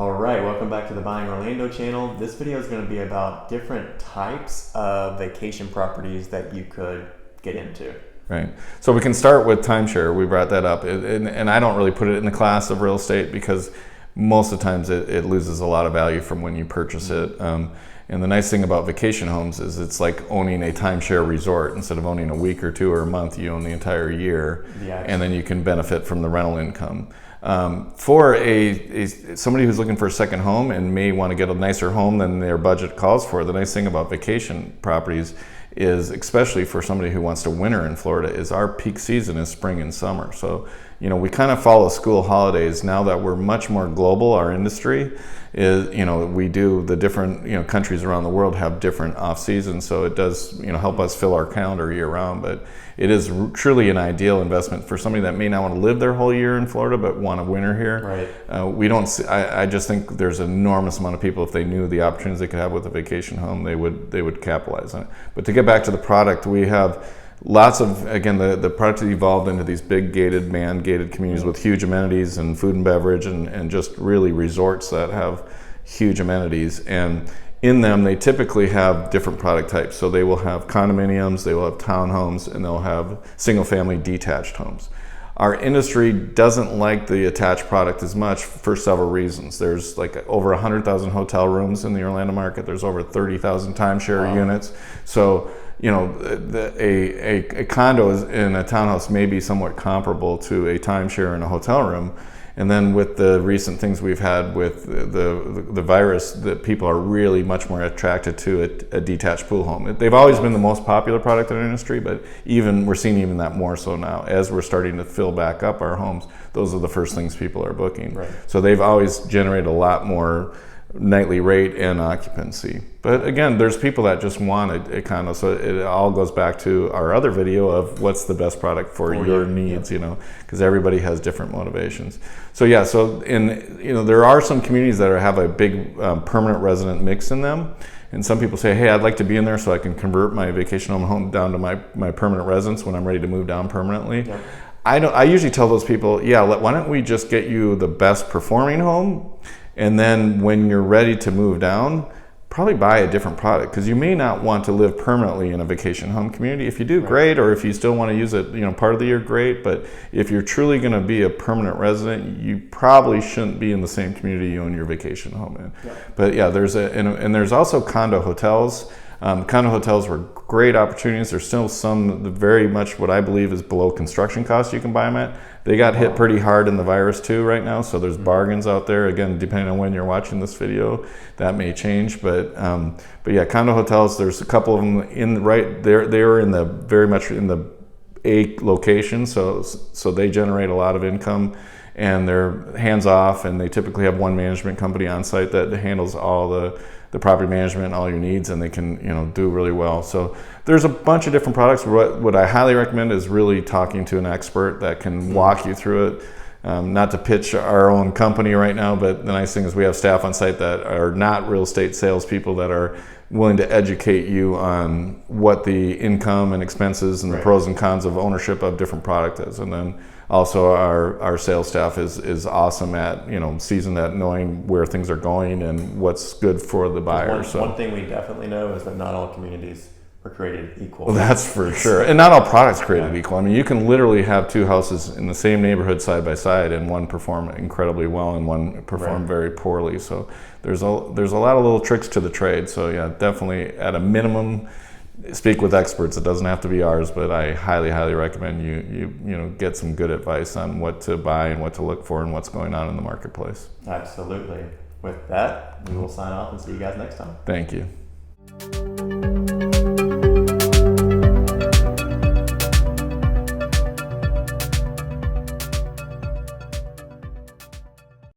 All right, welcome back to the Buying Orlando channel. This video is going to be about different types of vacation properties that you could get into. Right. So we can start with timeshare. We brought that up. And I don't really put it in the class of real estate because most of the times it loses a lot of value from when you purchase it. And the nice thing about vacation homes is it's like owning a timeshare resort. Instead of owning a week or two or a month, you own the entire year. And then you can benefit from the rental income. For somebody who's looking for a second home and may want to get a nicer home than their budget calls for, the nice thing about vacation properties is, especially for somebody who wants to winter in Florida, is our peak season is spring and summer. So, we kind of follow school holidays now that we're much more global. Our industry is, we do the different, countries around the world have different off seasons. So it does, help us fill our calendar year round, but it is truly an ideal investment for somebody that may not want to live their whole year in Florida, but want to winter here. Right. We don't see, I just think there's an enormous amount of people, if they knew the opportunities they could have with a vacation home, they would capitalize on it. But to get back to the product, we have lots of, again, the product has evolved into these big man-gated communities with huge amenities and food and beverage and just really resorts that have huge amenities. And in them, they typically have different product types. So they will have condominiums, they will have townhomes, and they'll have single-family detached homes. Our industry doesn't like the attached product as much for several reasons. There's like over 100,000 hotel rooms in the Orlando market. There's over 30,000 timeshare units. So, a condo in a townhouse may be somewhat comparable to a timeshare in a hotel room. And then with the recent things we've had with the virus, that people are really much more attracted to a detached pool home. They've always been the most popular product in our industry, but we're seeing even that more so now. As we're starting to fill back up our homes, those are the first things people are booking. Right. So they've always generated a lot more nightly rate and occupancy. But again, there's people that just want a condo. So it all goes back to our other video of what's the best product for your needs, because everybody has different motivations. So there are some communities that have a big permanent resident mix in them. And some people say, hey, I'd like to be in there so I can convert my vacation home down to my permanent residence when I'm ready to move down permanently. Yep. I usually tell those people, why don't we just get you the best performing home? And then when you're ready to move down, probably buy a different product, because you may not want to live permanently in a vacation home community. If you do, great, or if you still want to use it, part of the year, great. But if you're truly going to be a permanent resident, you probably shouldn't be in the same community you own your vacation home in. Yeah. But there's also condo hotels. Condo hotels were great opportunities. There's still some very much what I believe is below construction costs you can buy them at. They got hit pretty hard in the virus too right now, so there's bargains out there. Again, depending on when you're watching this video, that may change. But yeah, condo hotels. There's a couple of them they're in the very much in the A location, so they generate a lot of income, and they're hands off, and they typically have one management company on site that handles all the property management and all your needs, and they can do really well. So there's a bunch of different products. What I highly recommend is really talking to an expert that can walk you through it. Not to pitch our own company right now, but the nice thing is we have staff on site that are not real estate salespeople that are willing to educate you on what the income and expenses and the pros and cons of ownership of different product is. And then also our sales staff is awesome at, seasoned at knowing where things are going and what's good for the buyer. One thing we definitely know is that not all communities are created equal. Well, that's for sure. And not all products created equal. I mean, you can literally have two houses in the same neighborhood side by side, and one perform incredibly well and one perform very poorly. So there's a lot of little tricks to the trade. So yeah, definitely at a minimum, speak with experts. It doesn't have to be ours, but I highly, highly recommend you get some good advice on what to buy and what to look for and what's going on in the marketplace. Absolutely. With that, we will sign off and see you guys next time. Thank you.